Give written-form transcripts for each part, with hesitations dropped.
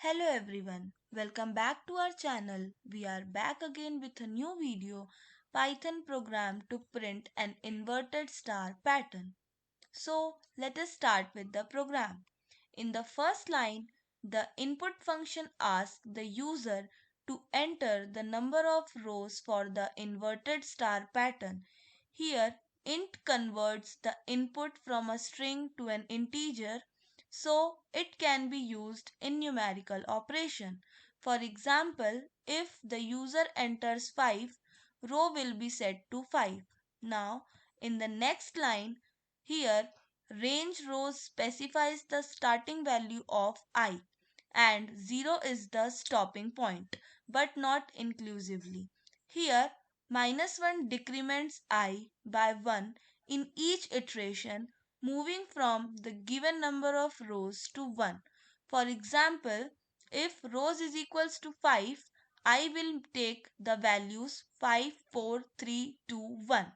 Hello everyone, welcome back to our channel. We are back again with a new video, Python program to print an inverted star pattern. So let us start with the program. In the first line, the input function asks the user to enter the number of rows for the inverted star pattern. Here, int converts the input from a string to an integer, so it can be used in numerical operation. For example, if the user enters 5, row will be set to 5. Now, in the next line, here range rows specifies the starting value of I and 0 is the stopping point, but not inclusively. Here -1 decrements I by 1 in each iteration, moving from the given number of rows to 1. For example, if rows is equals to 5, I will take the values 5, 4, 3, 2, 1.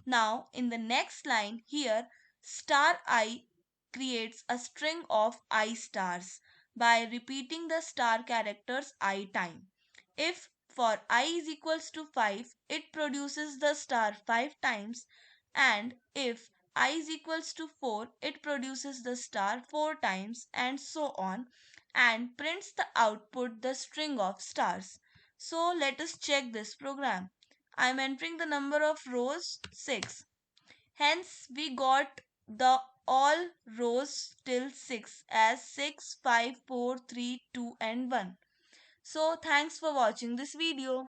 Now, in the next line here, star I creates a string of I stars by repeating the star characters I time. If for I is equals to 5, it produces the star 5 times, and if I is equals to 4, it produces the star 4 times, and so on, and prints the output the string of stars. So let us check this program. I am entering the number of rows 6. Hence we got the all rows till 6 as 6, 5, 4, 3, 2 and 1. So thanks for watching this video.